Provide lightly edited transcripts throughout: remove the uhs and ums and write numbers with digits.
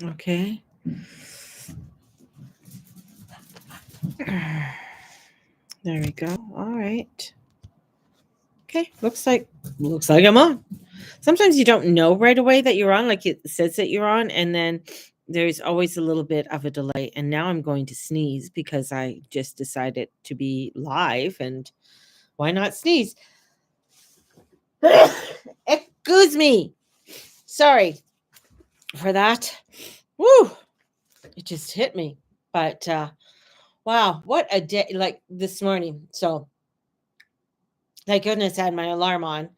Okay. There we go. All right. Okay. Looks like I'm on. Sometimes you don't know right away that you're on, like it says that you're on, and then there's always a little bit of a delay. And now I'm going to sneeze because I just decided to be live, and why not sneeze? Excuse me. Sorry for that. Woo! It just hit me. But wow, what a day! Like this morning. So thank goodness I had my alarm on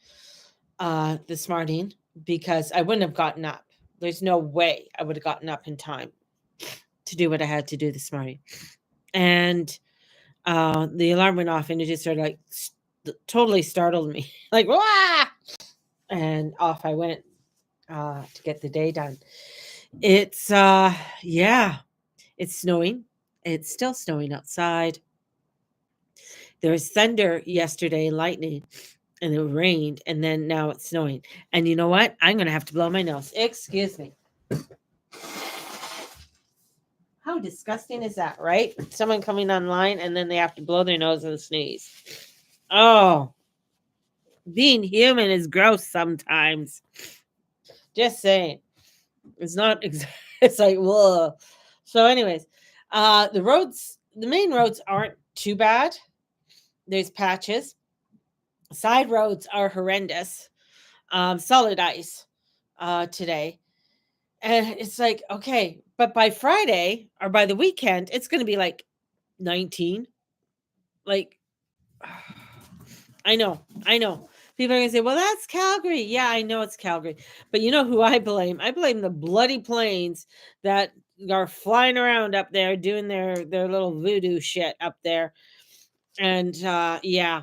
this morning because I wouldn't have gotten up. There's no way I would have gotten up in time to do what I had to do this morning. And the alarm went off and it just started like totally startled me. Like, wah! And off I went to get the day done. It's, yeah, it's snowing. It's still snowing outside. There was thunder yesterday, lightning, and it rained, and then now it's snowing. And you know what? I'm going to have to blow my nose. Excuse me. How disgusting is that, right? Someone coming online and then they have to blow their nose and sneeze. Oh, being human is gross sometimes. Just saying. It's not, it's like, whoa. So, anyways, the main roads aren't too bad. There's patches. Side roads are horrendous. Solid ice today. And it's like, okay, but by Friday or by the weekend, it's going to be like 19. Like, I know, I know. People are going to say, well, that's Calgary. Yeah, I know it's Calgary. But you know who I blame? I blame the bloody planes that are flying around up there doing their little voodoo shit up there. And yeah,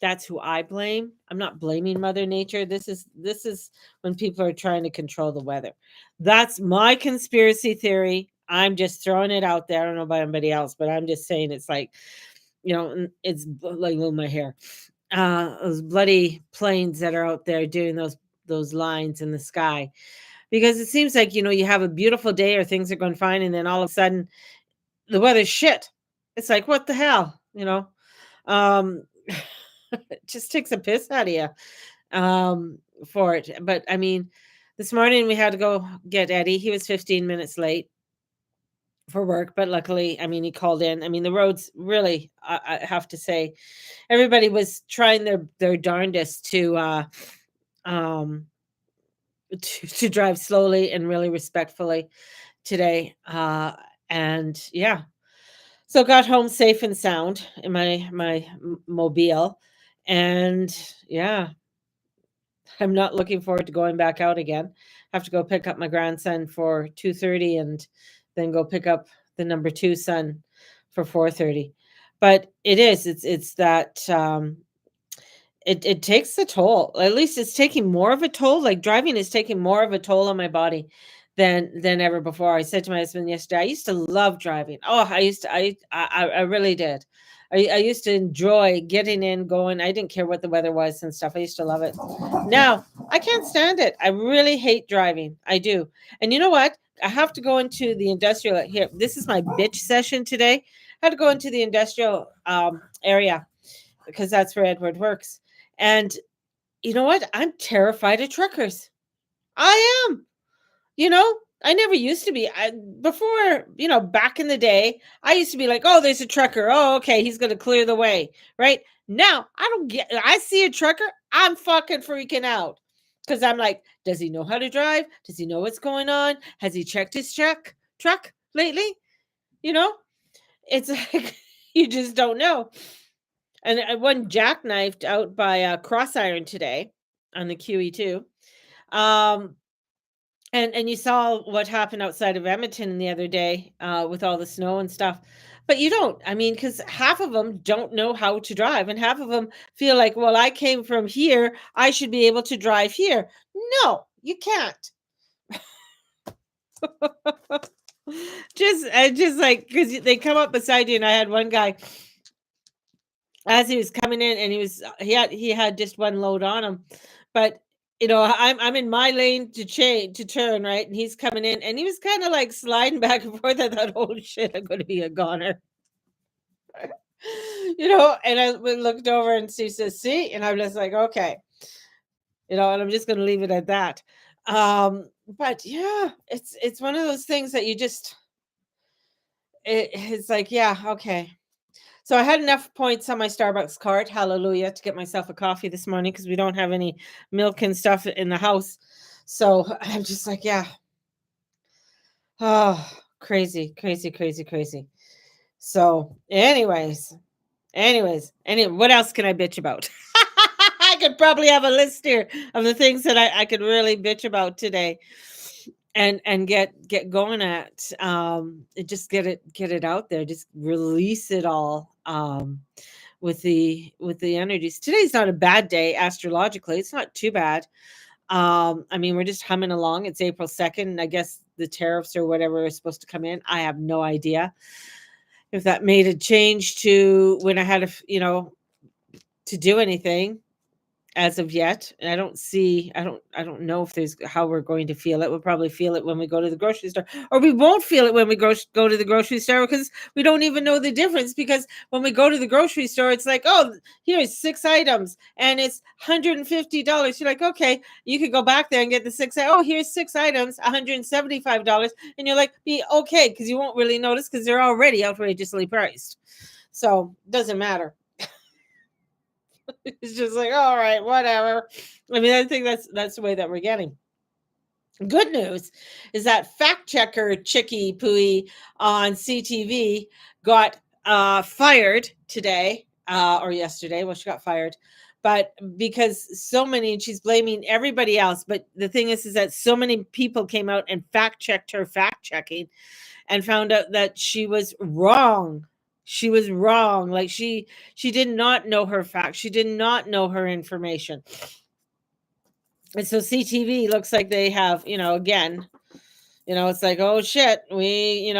that's who I blame. I'm not blaming Mother Nature. This is when people are trying to control the weather. That's my conspiracy theory. I'm just throwing it out there. I don't know about anybody else, but I'm just saying it's like, it's like little my hair. Those bloody planes that are out there doing those lines in the sky. Because it seems like, you have a beautiful day or things are going fine, and then all of a sudden the weather's shit. It's like, what the hell? Um it just takes a piss out of you for it. But I mean, this morning we had to go get Eddie. He was 15 minutes late for work, but luckily, I mean, he called in. I mean, the roads really, I have to say, everybody was trying their darndest um to drive slowly and really respectfully today. And yeah, so got home safe and sound in my mobile, and yeah, I'm not looking forward to going back out again. I have to go pick up my grandson for 2:30 and then go pick up the number 2 son for 4:30. But it's that it takes the toll. At least it's taking more of a toll. Like driving is taking more of a toll on my body than ever before. I said to my husband yesterday, I used to love driving. Oh, I used to I really did. I used to enjoy getting in, going. I didn't care what the weather was and stuff. I used to love it. Now I can't stand it. I really hate driving. I do. And you know what? I have to go into the industrial here. This is my bitch session today. I had to go into the industrial area because that's where Edward works. And you know what? I'm terrified of truckers. I am. You know, I never used to be. Before, back in the day, I used to be like, "Oh, there's a trucker. Oh, okay, he's going to clear the way." Right? Now, I don't get I see a trucker, I'm fucking freaking out. Cuz I'm like, does he know how to drive? Does he know what's going on? Has he checked his truck lately? You know? It's like you just don't know. And I one jackknifed out by Cross Iron today on the QE2. Um, and you saw what happened outside of Edmonton the other day with all the snow and stuff. But you don't. I mean, because half of them don't know how to drive, and half of them feel like, well, I came from here, I should be able to drive here. No, you can't. Just like because they come up beside you, and I had one guy as he was coming in, and he had just one load on him, but I'm in my lane to turn, right? And he's coming in and he was kind of like sliding back and forth. I thought, oh shit, I'm going to be a goner. And I looked over and she says, see, and I'm just like, okay, and I'm just going to leave it at that. But yeah, it's one of those things that you just, it's like, yeah, okay. So I had enough points on my Starbucks card, hallelujah, to get myself a coffee this morning because we don't have any milk and stuff in the house. So I'm just like, yeah, oh, crazy, crazy, crazy, crazy. So, anyway, what else can I bitch about? I could probably have a list here of the things that I could really bitch about today and get going at just get it out there, just release it all with the energies. Today's not a bad day astrologically. It's not too bad. I mean, we're just humming along. It's April 2nd. I guess the tariffs or whatever is supposed to come in. I have no idea if that made a change to when I had to do anything as of yet. And I don't know if there's how we're going to feel it. We'll probably feel it when we go to the grocery store, or we won't feel it when we go to the grocery store because we don't even know the difference. Because when we go to the grocery store, it's like, oh, here's 6 items and it's $150. You're like, okay, you could go back there and get the oh, here's 6 items, $175. And you're like, be okay, because you won't really notice because they're already outrageously priced. So doesn't matter. It's just like, all right, whatever. I mean, I think that's the way that we're getting. Good news is that fact checker Chicky Pooey on CTV got fired today or yesterday. Well, she got fired, but because so many, she's blaming everybody else. But the thing is that so many people came out and fact checked her fact checking and found out that she was wrong. She was wrong. Like she did not know her facts. She did not know her information. And so CTV looks like they have, again, it's like, oh shit, we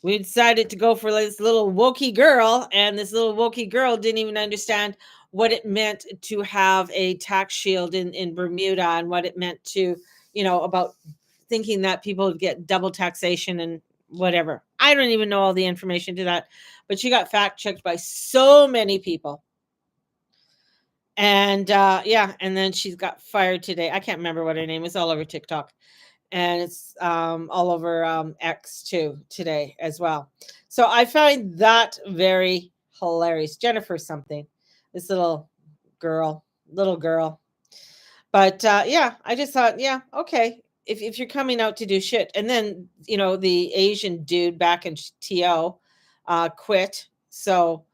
decided to go for this little wokey girl, and this little wokey girl didn't even understand what it meant to have a tax shield in Bermuda, and what it meant to, about thinking that people would get double taxation and whatever. I don't even know all the information to that, but she got fact checked by so many people. And yeah, and then she's got fired today. I can't remember what her name is, all over TikTok. And it's all over X too today as well. So I find that very hilarious. Jennifer something, this little girl. But yeah, I just thought, yeah, okay. If you're coming out to do shit, and then the Asian dude back in TO quit. So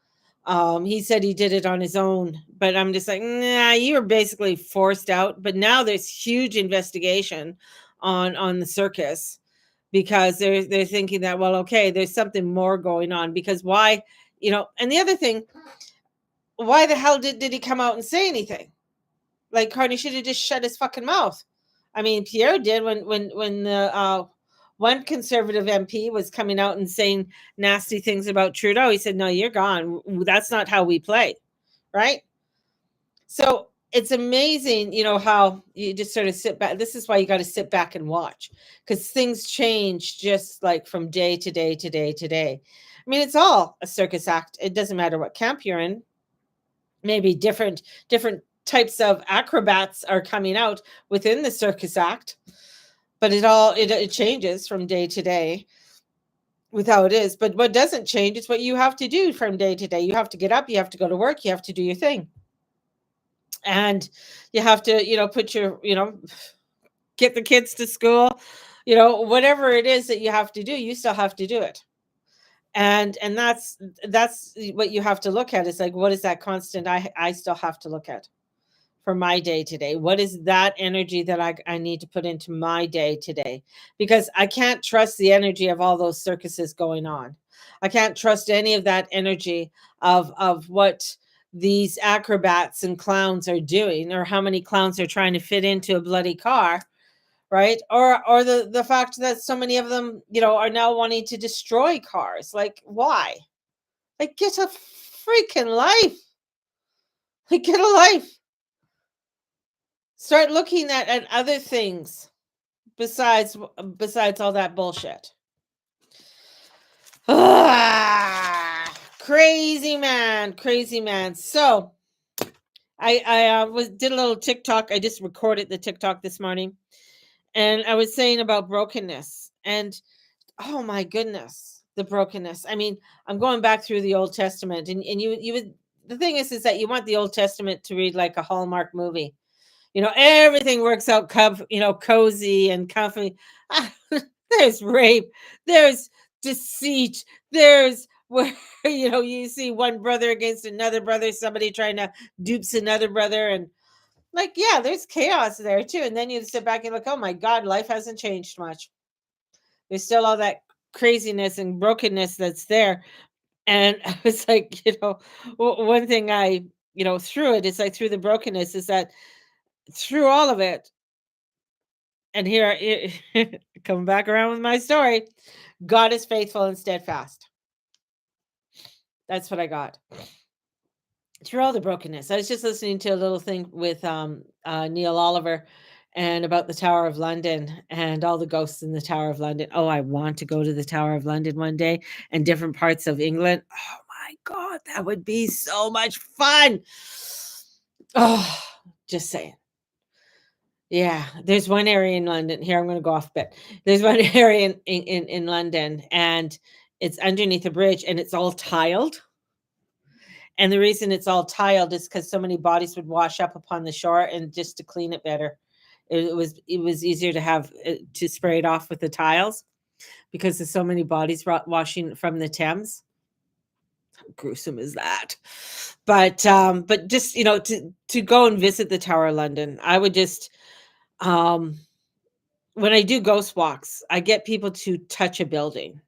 he said he did it on his own, but I'm just like, nah, you were basically forced out. But now there's huge investigation on the circus because they're thinking that, well, okay, there's something more going on, because why, and the other thing, why the hell did he come out and say anything? Like, Carney should have just shut his fucking mouth. I mean, Pierre did when the one conservative MP was coming out and saying nasty things about Trudeau. He said, "No, you're gone. That's not how we play." Right? So it's amazing, how you just sort of sit back. This is why you got to sit back and watch, because things change just like from day to day to day to day. I mean, it's all a circus act. It doesn't matter what camp you're in. Maybe different types of acrobats are coming out within the circus act, but it changes from day to day with how it is. But what doesn't change is what you have to do from day to day. You have to get up, you have to go to work, you have to do your thing, and you have to put your get the kids to school, whatever it is that you have to do, you still have to do it. And that's what you have to look at. Is like, what is that constant I still have to look at for my day today? What is that energy that I need to put into my day today? Because I can't trust the energy of all those circuses going on. I can't trust any of that energy of what these acrobats and clowns are doing, or how many clowns are trying to fit into a bloody car, right? Or the fact that so many of them, are now wanting to destroy cars. Like, why? Like, get a freaking life. Like, get a life. Start looking at other things besides all that bullshit. Crazy man, crazy man. So I did a little TikTok. I just recorded the TikTok this morning, and I was saying about brokenness, and oh my goodness, the brokenness. I mean, I'm going back through the Old Testament, and you would, the thing is that you want the Old Testament to read like a Hallmark movie. Everything works out cozy and comfy. There's rape, there's deceit, there's where you see one brother against another brother, somebody trying to dupes another brother, and like, yeah, there's chaos there too. And then you sit back and look, oh my God, life hasn't changed much. There's still all that craziness and brokenness that's there. And I was like, one thing through it is like, through the brokenness, is that through all of it, and here, coming back around with my story, God is faithful and steadfast. That's what I got through all the brokenness. I was just listening to a little thing with Neil Oliver, and about the Tower of London and all the ghosts in the Tower of London. Oh, I want to go to the Tower of London one day, and different parts of England. Oh my God, that would be so much fun. Oh, just saying. Yeah, there's one area in London. Here, I'm going to go off a bit. There's one area in London, and it's underneath a bridge, and it's all tiled. And the reason it's all tiled is because so many bodies would wash up upon the shore, and just to clean it better, it was easier to have to spray it off with the tiles, because there's so many bodies washing from the Thames. How gruesome is that? But just to go and visit the Tower of London, I would just when I do ghost walks, I get people to touch a building,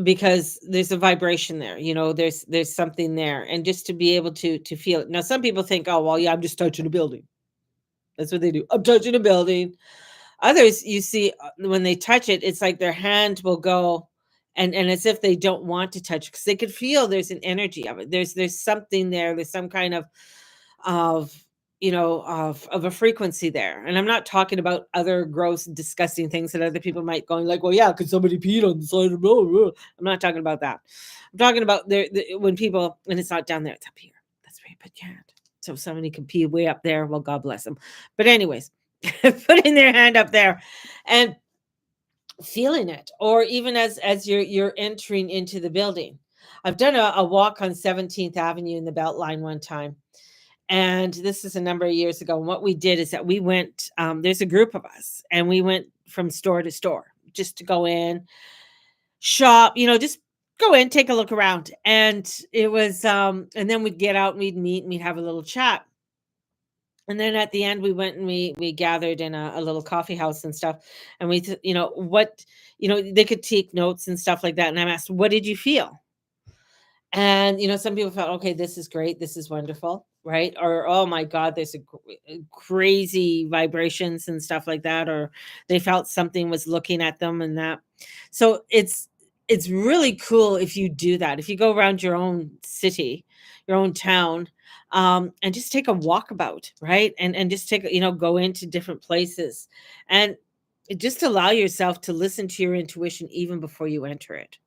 because there's a vibration there. There's something there, and just to be able to feel it. Now, some people think, oh well, yeah, I'm just touching a building. That's what they do. I'm touching a building. Others, you see, when they touch it, it's like their hand will go, and as if they don't want to touch, because they could feel there's an energy of it. There's something there. There's some kind of of a frequency there. And I'm not talking about other gross, disgusting things that other people might going like, well, yeah, because somebody peed on the side of the. I'm not talking about that. I'm talking about when people, and it's not down there, it's up here. That's where you put your hand. So somebody can pee way up there. Well, God bless them. But anyways, putting their hand up there and feeling it, or even as you're entering into the building. I've done a walk on 17th Avenue in the Beltline one time, and this is a number of years ago. And what we did is that we went, there's a group of us, and we went from store to store just to go in, shop, just go in, take a look around. And it was, and then we'd get out and we'd meet and we'd have a little chat. And then at the end, we went and we gathered in a little coffee house and stuff. And they could take notes and stuff like that. And I'm asked, what did you feel? And some people felt, okay, this is great, this is wonderful, right? Or, oh my God, there's crazy vibrations and stuff like that. Or they felt something was looking at them, and that. So it's really cool if you do that, if you go around your own city, your own town, and just take a walkabout, right? And just go into different places, and just allow yourself to listen to your intuition even before you enter it,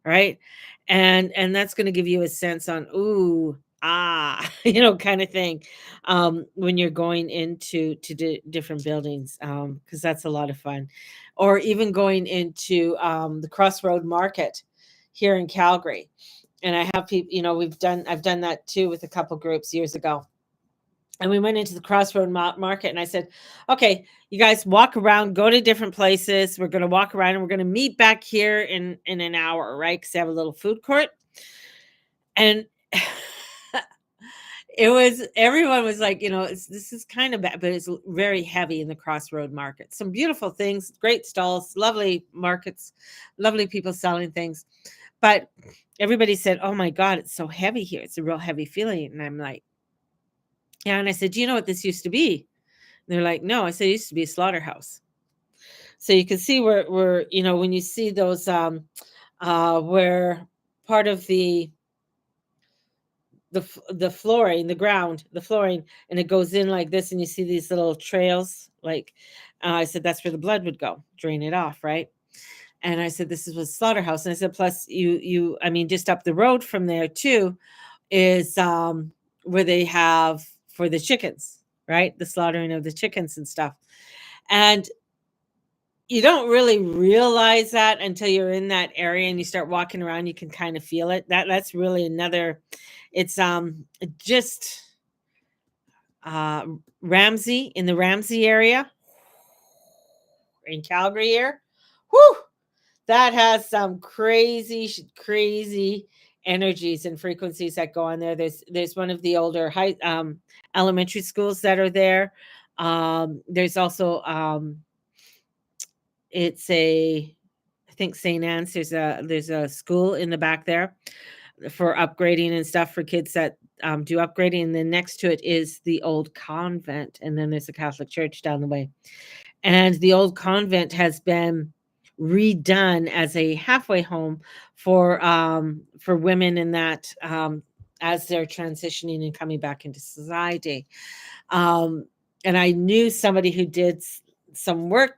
right? And that's going to give you a sense on, ooh, kind of thing, when you're going into different buildings, because that's a lot of fun. Or even going into the Crossroad Market here in Calgary. And I have people, I've done that too with a couple groups years ago. And we went into the Crossroad Market, and I said, okay, you guys walk around, go to different places. We're going to walk around, and we're going to meet back here in an hour, right? Because they have a little food court. And everyone was like, this is kind of bad, but it's very heavy in the Crossroad Market. Some beautiful things, great stalls, lovely markets, lovely people selling things. But everybody said, oh my God, it's so heavy here. It's a real heavy feeling. And I'm like, yeah. And I said, do you know what this used to be? And they're like, no. I said, it used to be a slaughterhouse. So you can see where when you see those, where part of the the flooring, the ground, the flooring, and it goes in like this, and you see these little trails. Like I said, that's where the blood would go, drain it off, right? And I said, this is a slaughterhouse. And I said, plus I mean, just up the road from there too is where they have for the chickens, right? The slaughtering of the chickens and stuff. And you don't really realize that until you're in that area and you start walking around, you can kind of feel it. That's really another, it's just uh Ramsey, in the Ramsey area in Calgary here. Whew, that has some crazy energies and frequencies that go on there. There's one of the older high elementary schools that are there. There's also it's a, I think St. Anne's, there's a school in the back there for upgrading and stuff for kids that do upgrading. And then next to it is the old convent, and then there's a Catholic church down the way. And the old convent has been redone as a halfway home for women in that as they're transitioning and coming back into society. And I knew somebody who did some work.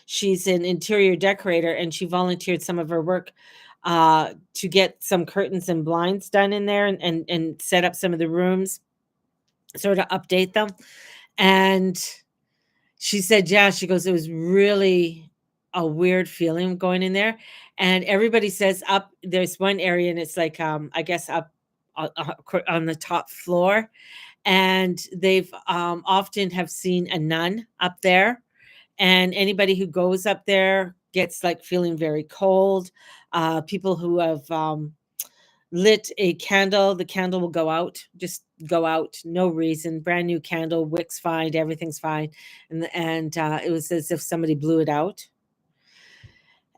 She's an interior decorator, and she volunteered some of her work to get some curtains and blinds done in there, and set up some of the rooms, sort of update them. And she said, yeah, she goes, it was really a weird feeling going in there. And everybody says up, there's one area, and it's like, I guess up on the top floor. And they've often have seen a nun up there. And anybody who goes up there gets like feeling very cold. People who have lit a candle, the candle will go out, just go out, no reason. Brand new candle, wick's fine, everything's fine. And it was as if somebody blew it out.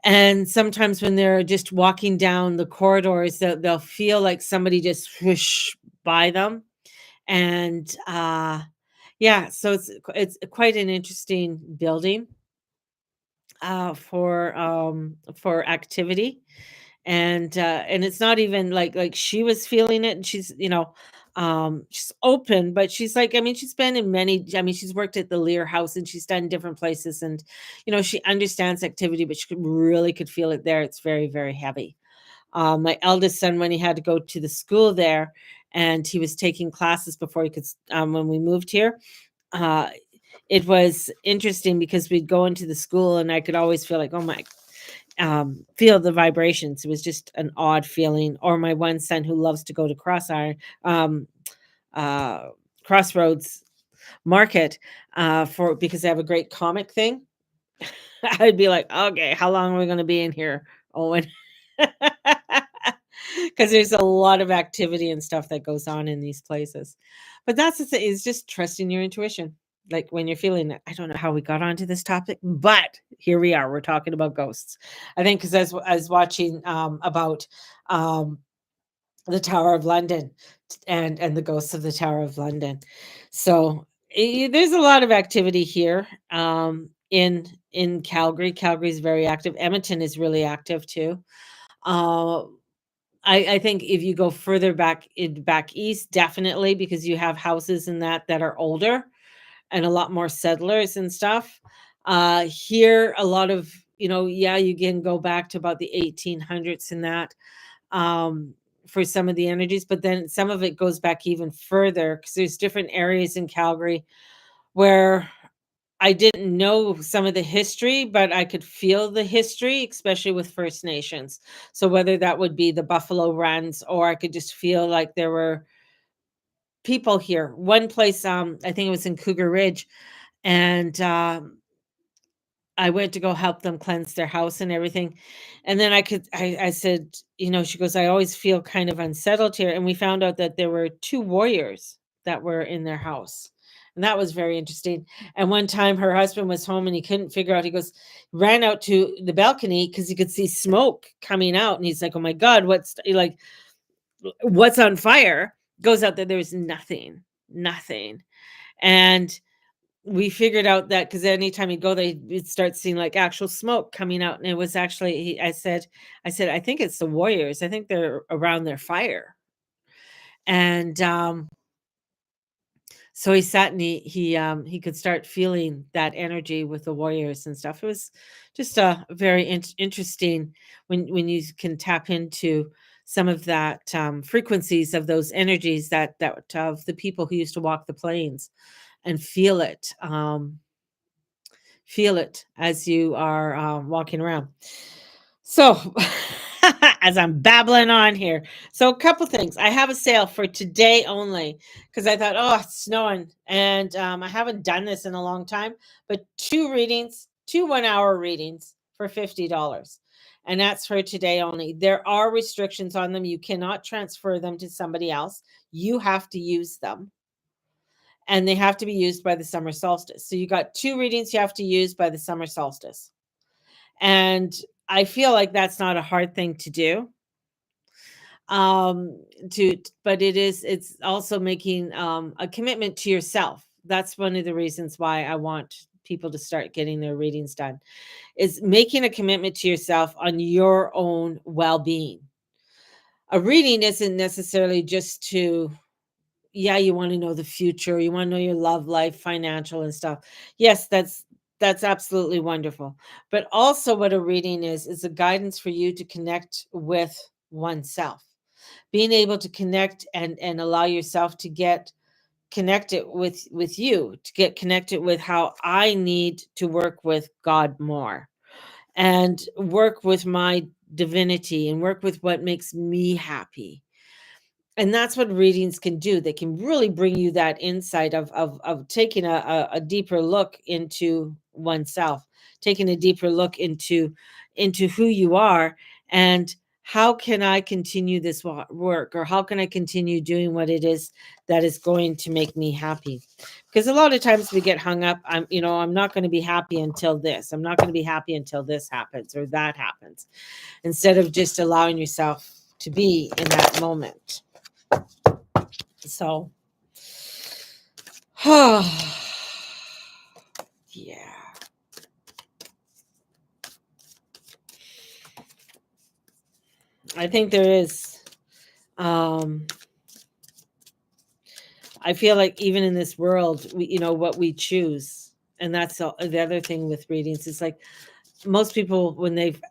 And sometimes when they're just walking down the corridors, they'll feel like somebody just whoosh by them. And yeah, so it's quite an interesting building for activity. And it's not even like she was feeling it, and she's, she's open, but she's like, I mean, she's been in many, I mean, she's worked at the Lear House, and she's done different places, and she understands activity, but she could feel it there. It's very, very heavy. My eldest son, when he had to go to the school there, and he was taking classes before he could, when we moved here, uh, it was interesting because we'd go into the school, and I could always feel like, oh my, feel the vibrations. It was just an odd feeling. Or my one son who loves to go to Crossroads Market because they have a great comic thing. I'd be like, okay, how long are we going to be in here, Owen? Because there's a lot of activity and stuff that goes on in these places. But that's the thing, is just trusting your intuition. Like when you're feeling it. I don't know how we got onto this topic, but here we are. We're talking about ghosts. I think because I was watching about the Tower of London and the ghosts of the Tower of London. So there's a lot of activity here in Calgary. Calgary is very active. Edmonton is really active too. Uh, I think if you go further back east, definitely, because you have houses in that are older and a lot more settlers and stuff. Here, a lot of, yeah, you can go back to about the 1800s and that for some of the energies, but then some of it goes back even further because there's different areas in Calgary where I didn't know some of the history, but I could feel the history, especially with First Nations. So whether that would be the Buffalo Runs, or I could just feel like there were people here. One place, I think it was in Cougar Ridge, and I went to go help them cleanse their house and everything. And then I said, she goes, I always feel kind of unsettled here. And we found out that there were 2 warriors that were in their house. And that was very interesting. And one time her husband was home and he couldn't figure out, he goes, ran out to the balcony because he could see smoke coming out. And he's like, oh my God, what's on fire? Goes out there, there's nothing. And we figured out that because anytime he'd go there, he'd start seeing like actual smoke coming out. And it was actually, I said, I think it's the warriors. I think they're around their fire. And so he sat and he could start feeling that energy with the warriors and stuff. It was just a very interesting when you can tap into some of that frequencies of those energies that of the people who used to walk the plains and feel it as you are walking around. So, as I'm babbling on here, so a couple things. I have a sale for today only because I thought, oh, it's snowing, and I haven't done this in a long time. But 2 readings, 2 1-hour readings for $50, and that's for today only. There are restrictions on them. You cannot transfer them to somebody else. You have to use them, and they have to be used by the summer solstice. So you got 2 readings you have to use by the summer solstice. And I feel like that's not a hard thing to do. But it's also making a commitment to yourself. That's one of the reasons why I want people to start getting their readings done, is making a commitment to yourself on your own well-being. A reading isn't necessarily just to, yeah, you want to know the future, you want to know your love life, financial and stuff. Yes, that's absolutely wonderful. But also what a reading is a guidance for you to connect with oneself. Being able to connect and allow yourself to get connected with you, to get connected with how I need to work with God more and work with my divinity and work with what makes me happy. And that's what readings can do. They can really bring you that insight of taking a deeper look into oneself, taking a deeper look into who you are, and how can I continue this work, or how can I continue doing what it is that is going to make me happy. Because a lot of times we get hung up, I'm not going to be happy until this, I'm not going to be happy until this happens or that happens, instead of just allowing yourself to be in that moment. So, yeah. I think there is. I feel like even in this world, what we choose, and that's the other thing with readings. It's like most people,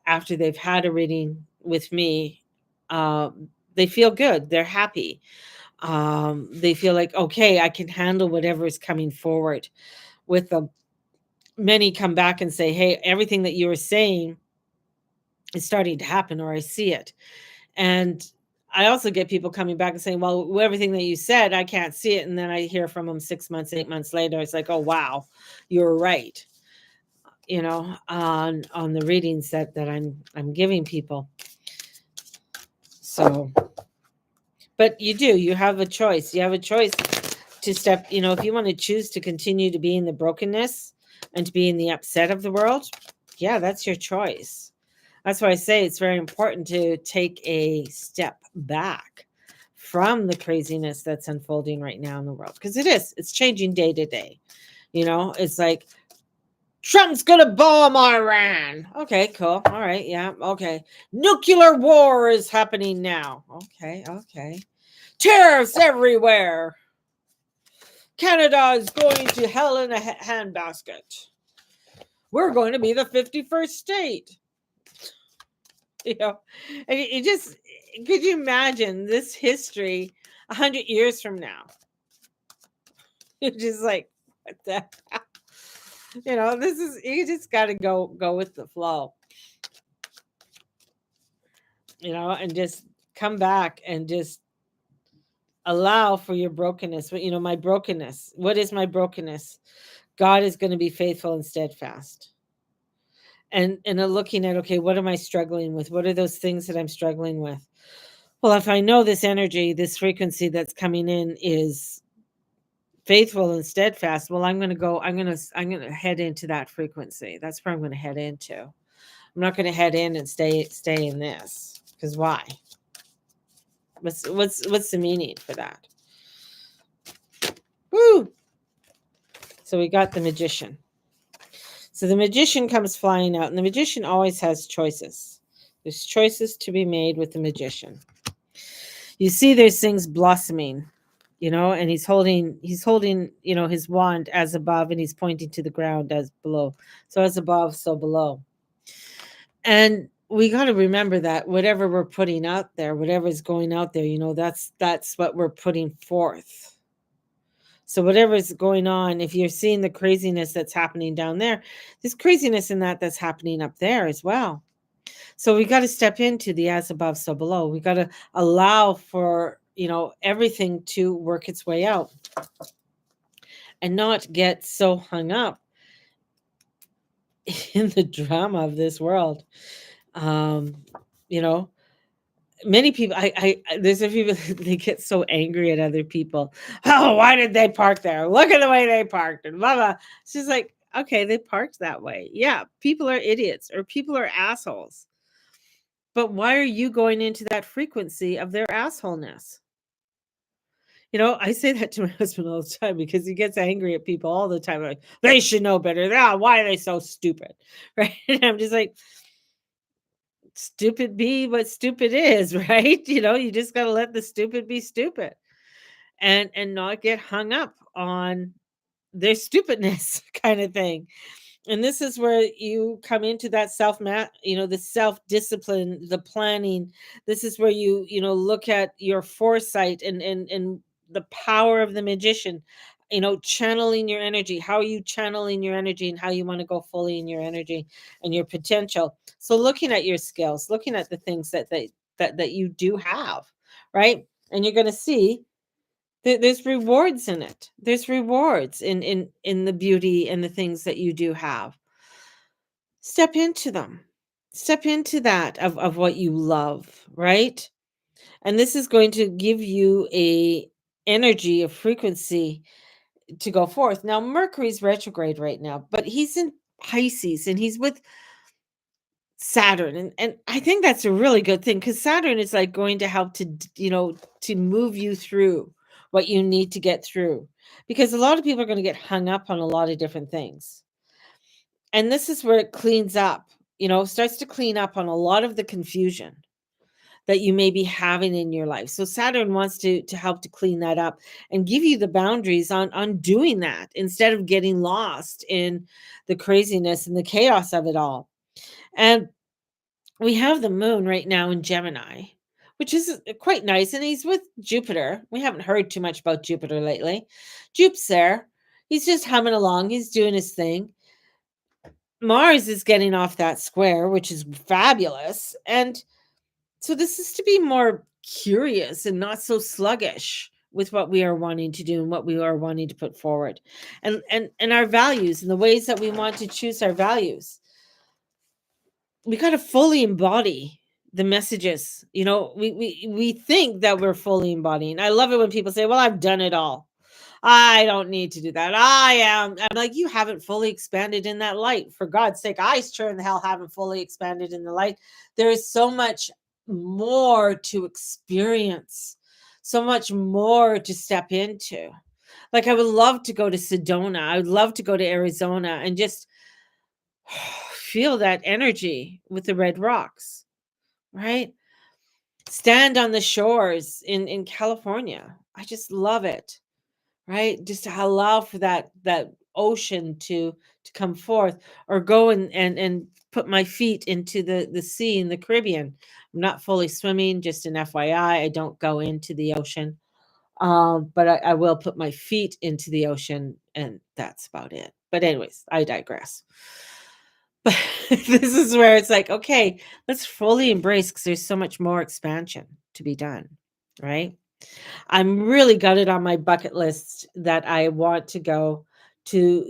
after they've had a reading with me, uh, they feel good. They're happy. They feel like, okay, I can handle whatever is coming forward with them. Many come back and say, hey, everything that you were saying is starting to happen, or I see it. And I also get people coming back and saying, well, everything that you said, I can't see it. And then I hear from them 6 months, 8 months later. It's like, oh, wow, you're right. On the readings that I'm giving people. So, but you have a choice. You have a choice to step, if you want to choose to continue to be in the brokenness and to be in the upset of the world. Yeah, that's your choice. That's why I say it's very important to take a step back from the craziness that's unfolding right now in the world, because it's changing day to day. It's like Trump's gonna bomb Iran. Okay, cool. All right, yeah, okay. Nuclear war is happening now. Okay. Tariffs everywhere. Canada is going to hell in a handbasket. We're going to be the 51st state. And you just, could you imagine this history 100 years from now? You're just like, what the hell? This is, you just got to go with the flow, and just come back and just allow for your brokenness. My brokenness. What is my brokenness? God is going to be faithful and steadfast. And looking at, okay, what am I struggling with? What are those things that I'm struggling with? Well, if I know this energy, this frequency that's coming in is faithful and steadfast, well, I'm going to head into that frequency. That's where I'm going to head into. I'm not going to head in and stay in this, because why? What's the meaning for that? Woo! So we got the Magician. So the Magician comes flying out, and the Magician always has choices. There's choices to be made with the Magician. You see there's things blossoming, and he's holding, his wand as above, and he's pointing to the ground as below. So as above, so below. And we got to remember that whatever we're putting out there, whatever's going out there, that's what we're putting forth. So whatever's going on, if you're seeing the craziness that's happening down there, there's craziness in that's happening up there as well. So we got to step into the as above, so below. We got to allow for, everything to work its way out and not get so hung up in the drama of this world. Um, you know, Many people, there's a people, they get so angry at other people. Oh, why did they park there? Look at the way they parked, and blah blah. It's just like, okay, they parked that way. Yeah, people are idiots or people are assholes. But why are you going into that frequency of their assholeness? I say that to my husband all the time because he gets angry at people all the time. Like, they should know better. Why are they so stupid? Right? And I'm just like, stupid be what stupid is, right? You just got to let the stupid be stupid and not get hung up on their stupidness kind of thing. And this is where you come into that the self-discipline, the planning. This is where you look at your foresight and the power of the magician, channeling your energy. How are you channeling your energy and how you want to go fully in your energy and your potential? So looking at your skills, looking at the things that you do have, right? And you're going to see there's rewards in it. There's rewards in the beauty and the things that you do have. Step into them. Step into that of what you love, right? And this is going to give you a energy, a frequency to go forth. Now Mercury's retrograde right now, but he's in Pisces and he's with Saturn, and I think that's a really good thing because Saturn is like going to help to move you through what you need to get through, because a lot of people are going to get hung up on a lot of different things. And this is where it cleans up, starts to clean up on a lot of the confusion that you may be having in your life. So Saturn wants to help to clean that up and give you the boundaries on doing that instead of getting lost in the craziness and the chaos of it all. And we have the moon right now in Gemini, which is quite nice. And he's with Jupiter. We haven't heard too much about Jupiter lately. Jupe's there. He's just humming along. He's doing his thing. Mars is getting off that square, which is fabulous. And so this is to be more curious and not so sluggish with what we are wanting to do and what we are wanting to put forward. And our values and the ways that we want to choose our values. We got to fully embody the messages. We think that we're fully embodying. I love it when people say, well, I've done it all, I don't need to do that. I'm like, you haven't fully expanded in that light, for God's sake. I sure in the hell haven't fully expanded in the light. There is so much more to experience, so much more to step into. Like, I would love to go to Sedona, I would love to go to Arizona and just feel that energy with the red rocks, right? Stand on the shores in California. I just love it, right? Just to allow for that ocean to come forth, or go and put my feet into the sea in the Caribbean. I'm not fully swimming, just an FYI. I don't go into the ocean. But I will put my feet into the ocean, and that's about it. But anyways, I digress. But this is where it's like, okay, let's fully embrace, because there's so much more expansion to be done, right? I'm really got it on my bucket list that I want to go to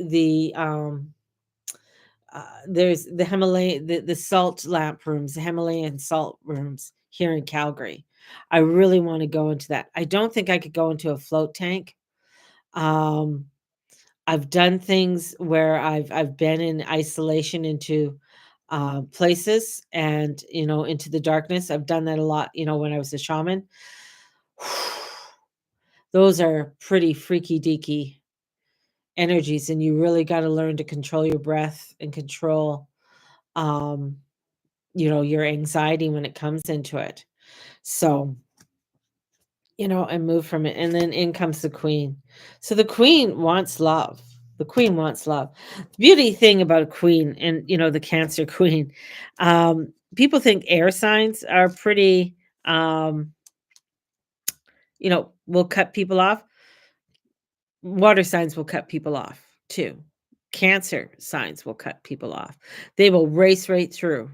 there's the Himalayan, the salt lamp rooms, the Himalayan salt rooms here in Calgary. I really want to go into that. I don't think I could go into a float tank. Um, I've done things where I've been in isolation into places, and into the darkness. I've done that a lot. When I was a shaman. Those are pretty freaky deaky energies, and you really got to learn to control your breath and control um your anxiety when it comes into it. So and move from it. And then in comes the queen. So the queen wants love. The queen wants love. The beauty thing about a queen and, the Cancer queen, people think air signs are pretty, will cut people off. Water signs will cut people off too. Cancer signs will cut people off. They will race right through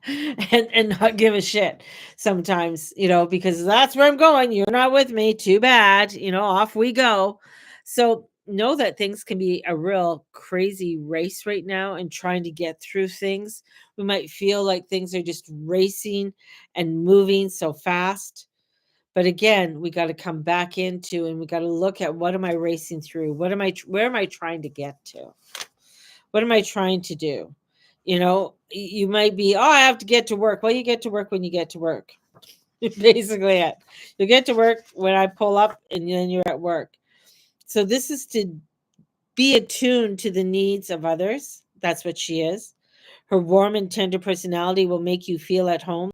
and not give a shit sometimes, because that's where I'm going. You're not with me. Too bad. Off we go. So know that things can be a real crazy race right now and trying to get through things. We might feel like things are just racing and moving so fast. But again, we got to come back into and we got to look at what am I racing through? Where am I trying to get to? What am I trying to do? You might be, oh, I have to get to work. Well, you get to work when you get to work. Basically it. You get to work when I pull up and then you're at work. So this is to be attuned to the needs of others. That's what she is. Her warm and tender personality will make you feel at home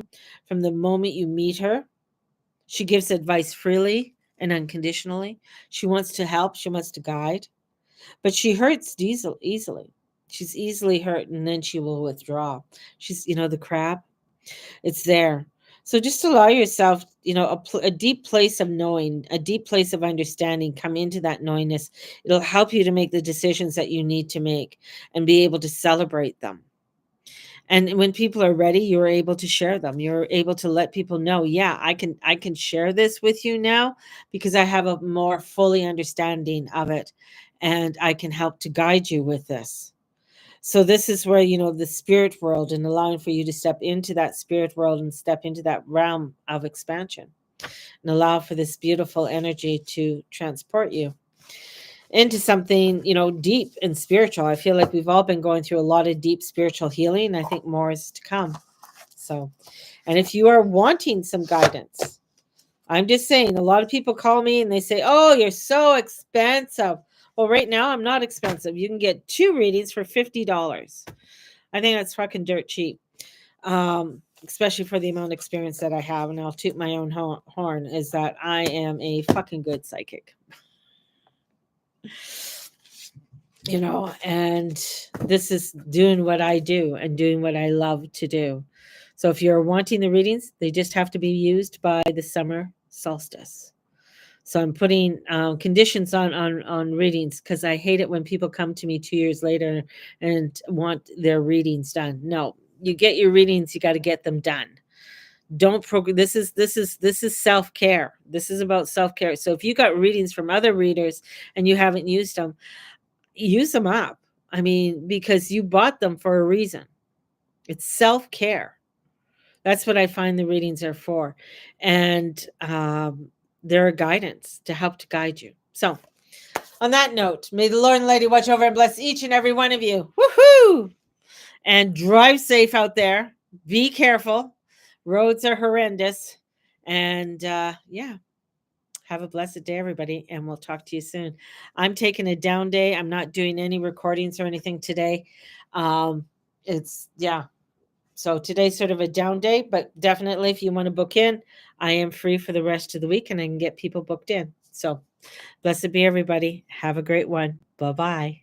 from the moment you meet her. She gives advice freely and unconditionally. She wants to help, she wants to guide, but she hurts easily. She's easily hurt and then she will withdraw. She's, the crab, it's there. So just allow yourself, a deep place of knowing, a deep place of understanding, come into that knowingness. It'll help you to make the decisions that you need to make and be able to celebrate them. And when people are ready, you're able to share them. You're able to let people know, yeah, I can share this with you now because I have a more fully understanding of it and I can help to guide you with this. So this is where, the spirit world and allowing for you to step into that spirit world and step into that realm of expansion and allow for this beautiful energy to transport you into something, deep and spiritual. I feel like we've all been going through a lot of deep spiritual healing. I think more is to come. So, and if you are wanting some guidance, I'm just saying, a lot of people call me and they say, oh, you're so expensive. Well, right now I'm not expensive. You can get 2 readings for $50. I think that's fucking dirt cheap. Especially for the amount of experience that I have, and I'll toot my own horn, is that I am a fucking good psychic. And this is doing what I do and doing what I love to do. So if you're wanting the readings, they just have to be used by the summer solstice. So I'm putting conditions on readings because I hate it when people come to me 2 years later and want their readings done. No, you get your readings, you got to get them done. Don't program. This is self-care. This is about self-care. So if you got readings from other readers and you haven't used them, use them up. I mean, because you bought them for a reason. It's self-care. That's what I find the readings are for. And they're a guidance to help to guide you. So on that note, may the Lord and Lady watch over and bless each and every one of you. Woohoo! And drive safe out there. Be careful. Roads are horrendous. And yeah. Have a blessed day, everybody, and we'll talk to you soon. I'm taking a down day. I'm not doing any recordings or anything today. Yeah. So today's sort of a down day, but definitely if you want to book in, I am free for the rest of the week and I can get people booked in. So blessed be everybody. Have a great one. Bye-bye.